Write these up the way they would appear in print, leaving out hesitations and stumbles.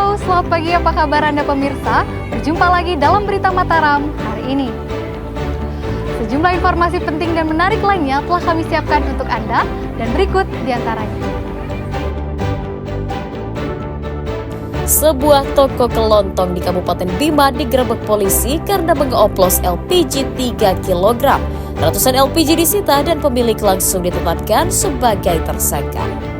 Halo, selamat pagi, apa kabar Anda pemirsa? Berjumpa lagi dalam Berita Mataram hari ini. Sejumlah informasi penting dan menarik lainnya telah kami siapkan untuk Anda, dan berikut diantaranya. Sebuah toko kelontong di Kabupaten Bima digerebek polisi karena mengoplos LPG 3 kg. Ratusan LPG disita dan pemilik langsung ditetapkan sebagai tersangka.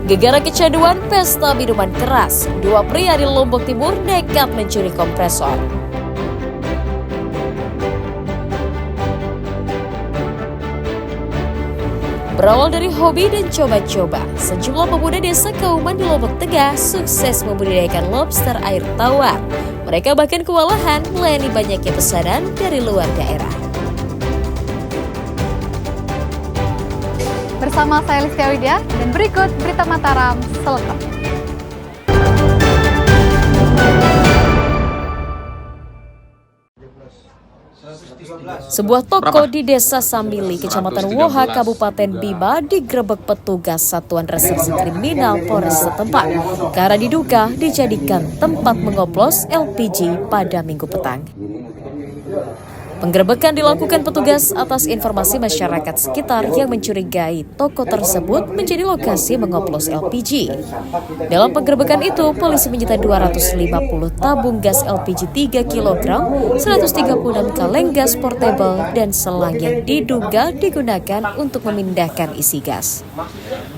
Gegara kecanduan pesta minuman keras, dua pria di Lombok Timur nekat mencuri kompresor. Berawal dari hobi dan coba-coba, sejumlah pemuda desa Kauman di Lombok Tengah sukses membudidayakan lobster air tawar. Mereka bahkan kewalahan melayani banyaknya pesanan dari luar daerah. Bersama saya Listia Widya, dan berikut Berita Mataram selengkapnya. Sebuah toko di Desa Sambili, Kecamatan Woha, Kabupaten Bima digerebek petugas Satuan Reserse Kriminal Polres setempat karena diduga dijadikan tempat mengoplos LPG pada Minggu petang. Penggerebekan dilakukan petugas atas informasi masyarakat sekitar yang mencurigai toko tersebut menjadi lokasi mengoplos LPG. Dalam penggerebekan itu, polisi menyita 250 tabung gas LPG 3 kg, 136 kaleng gas portable, dan selang yang diduga digunakan untuk memindahkan isi gas.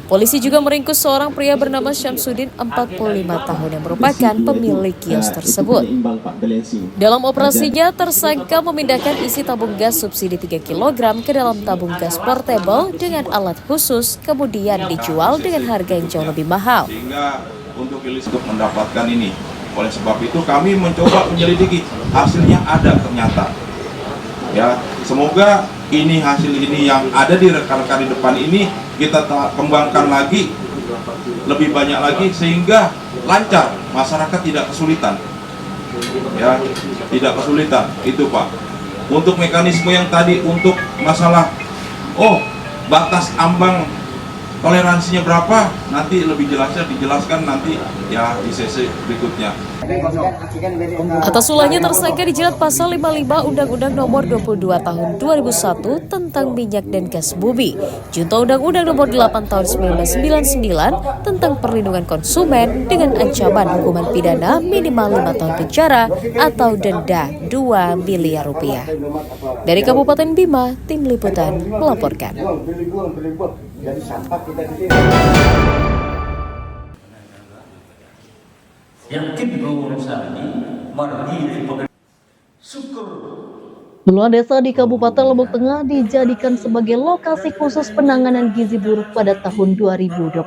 Polisi juga meringkus seorang pria bernama Syamsuddin, 45 tahun, yang merupakan pemilik kios tersebut. Dalam operasinya, tersangka memindahkan isi tabung gas subsidi 3 kg ke dalam tabung gas portable dengan alat khusus, kemudian dijual dengan harga yang jauh lebih mahal. Sehingga untuk mendapatkan ini, oleh sebab itu kami mencoba menyelidiki, hasilnya ada ternyata. Ya, semoga hasil ini yang ada di rekan-rekan di depan ini kita kembangkan lagi, lebih banyak lagi sehingga lancar, masyarakat tidak kesulitan. Ya, tidak kesulitan itu Pak. Untuk mekanisme yang tadi untuk masalah batas ambang toleransinya berapa, nanti lebih jelasnya dijelaskan nanti ya di sesi berikutnya. Atas ulahnya tersangka dijerat pasal 55 Undang-Undang Nomor 22 Tahun 2001 tentang minyak dan gas bumi, Junto Undang-Undang Nomor 8 Tahun 1999 tentang perlindungan konsumen dengan ancaman hukuman pidana minimal 5 tahun penjara atau denda 2 miliar rupiah. Dari Kabupaten Bima, Tim Liputan melaporkan. Puluhan desa di Kabupaten Lombok Tengah dijadikan sebagai lokasi khusus penanganan gizi buruk pada tahun 2025.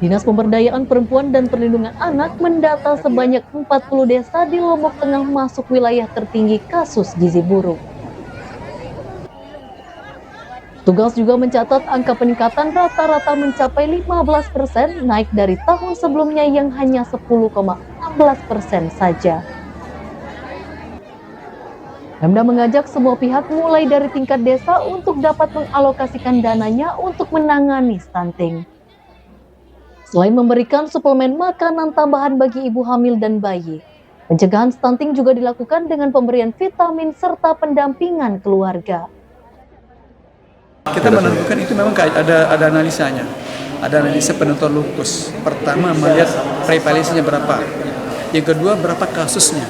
Dinas Pemberdayaan Perempuan dan Perlindungan Anak mendata sebanyak 40 desa di Lombok Tengah masuk wilayah tertinggi kasus gizi buruk. Tugas juga mencatat angka peningkatan rata-rata mencapai 15%, naik dari tahun sebelumnya yang hanya 10,16% saja. Pemda mengajak semua pihak mulai dari tingkat desa untuk dapat mengalokasikan dananya untuk menangani stunting. Selain memberikan suplemen makanan tambahan bagi ibu hamil dan bayi, pencegahan stunting juga dilakukan dengan pemberian vitamin serta pendampingan keluarga. Kita menentukan itu memang ada analisanya, ada analisa penentuan lupus. Pertama melihat prevalensinya berapa, yang kedua berapa kasusnya,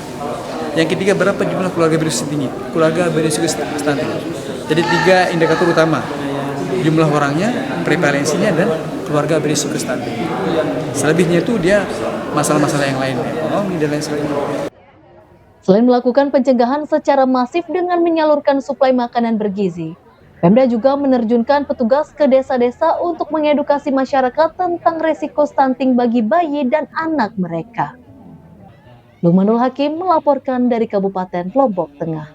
yang ketiga berapa jumlah keluarga berisiko tinggi, keluarga berisiko stunting. Jadi 3 indikator utama, jumlah orangnya, prevalensinya, dan keluarga berisiko stunting. Selebihnya itu dia masalah-masalah yang lain, ekonomi dan lain sebagainya. Selain melakukan pencegahan secara masif dengan menyalurkan suplai makanan bergizi, Pemda juga menerjunkan petugas ke desa-desa untuk mengedukasi masyarakat tentang resiko stunting bagi bayi dan anak mereka. Lukmanul Hakim melaporkan dari Kabupaten Lombok Tengah.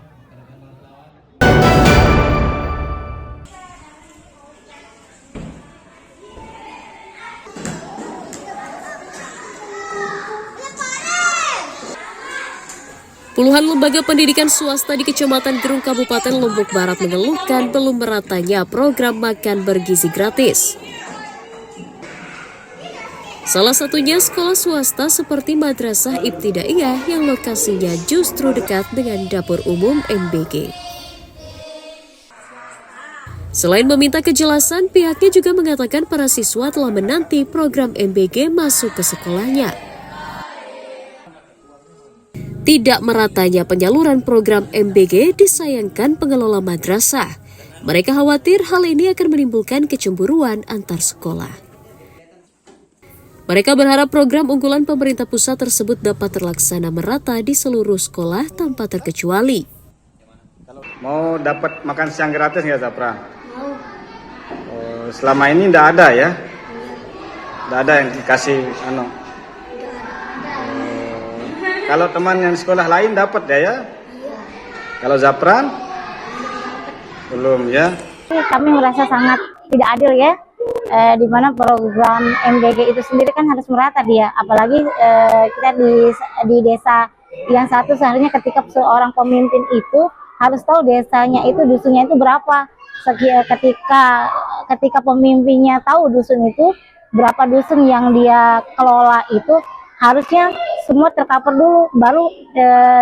Puluhan lembaga pendidikan swasta di Kecamatan Gerung Kabupaten Lombok Barat mengeluhkan belum meratanya program makan bergizi gratis. Salah satunya sekolah swasta seperti Madrasah Ibtidaiyah yang lokasinya justru dekat dengan dapur umum MBG. Selain meminta kejelasan, pihaknya juga mengatakan para siswa telah menanti program MBG masuk ke sekolahnya. Tidak meratanya penyaluran program MBG disayangkan pengelola madrasah. Mereka khawatir hal ini akan menimbulkan kecemburuan antar sekolah. Mereka berharap program unggulan pemerintah pusat tersebut dapat terlaksana merata di seluruh sekolah tanpa terkecuali. Mau dapat makan siang gratis nggak, Zapra? Selama ini nggak ada ya? Nggak ada yang dikasih Kalau teman yang sekolah lain dapat ya? Kalau Zapran? Belum ya? Kami merasa sangat tidak adil ya, di mana program MBG itu sendiri kan harus merata dia. Apalagi kita di desa yang satu seharusnya ketika seorang pemimpin itu harus tahu desanya itu, dusunnya itu berapa. Ketika pemimpinnya tahu dusun itu, berapa dusun yang dia kelola itu, harusnya semua tercover dulu, baru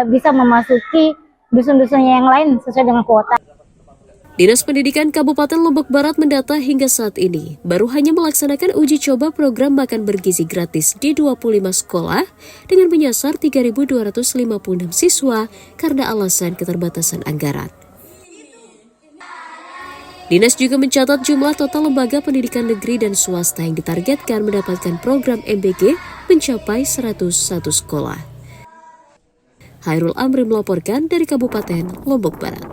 bisa memasuki dusun-dusunnya yang lain sesuai dengan kuota. Dinas Pendidikan Kabupaten Lombok Barat mendata hingga saat ini baru hanya melaksanakan uji coba program makan bergizi gratis di 25 sekolah dengan menyasar 3.256 siswa karena alasan keterbatasan anggaran. Dinas juga mencatat jumlah total lembaga pendidikan negeri dan swasta yang ditargetkan mendapatkan program MBG mencapai 101 sekolah. Hairul Amri melaporkan dari Kabupaten Lombok Barat.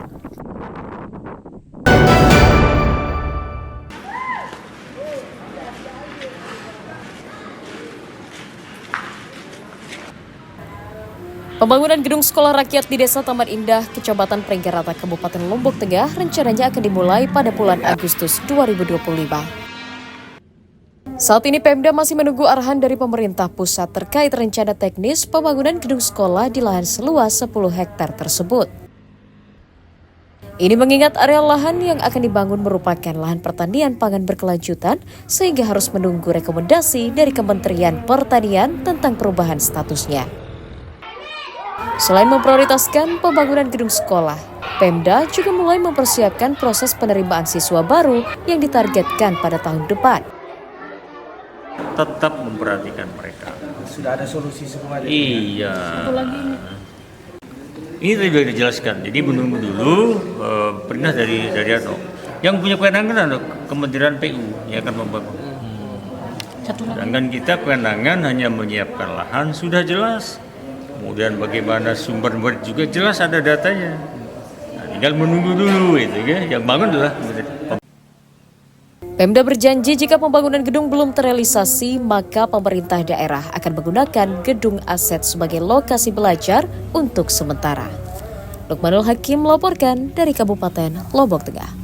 Pembangunan gedung sekolah rakyat di Desa Taman Indah, Kecamatan Prenggarata, Kabupaten Lombok Tengah rencananya akan dimulai pada bulan Agustus 2025. Saat ini Pemda masih menunggu arahan dari pemerintah pusat terkait rencana teknis pembangunan gedung sekolah di lahan seluas 10 hektar tersebut. Ini mengingat area lahan yang akan dibangun merupakan lahan pertanian pangan berkelanjutan sehingga harus menunggu rekomendasi dari Kementerian Pertanian tentang perubahan statusnya. Selain memprioritaskan pembangunan gedung sekolah, Pemda juga mulai mempersiapkan proses penerimaan siswa baru yang ditargetkan pada tahun depan. Tetap memperhatikan mereka. Sudah ada solusi semua. Iya. Ini tadi sudah dijelaskan. Jadi menunggu dulu perintah dari yang punya kewenangan ada Kementerian PU yang akan membangun. Sedangkan kita kewenangan hanya menyiapkan lahan sudah jelas. Kemudian bagaimana sumber juga jelas ada datanya. Nah, tinggal menunggu dulu itu ya. Yang bangun adalah Pemda berjanji jika pembangunan gedung belum terrealisasi, maka pemerintah daerah akan menggunakan gedung aset sebagai lokasi belajar untuk sementara. Lukmanul Hakim melaporkan dari Kabupaten Lombok Tengah.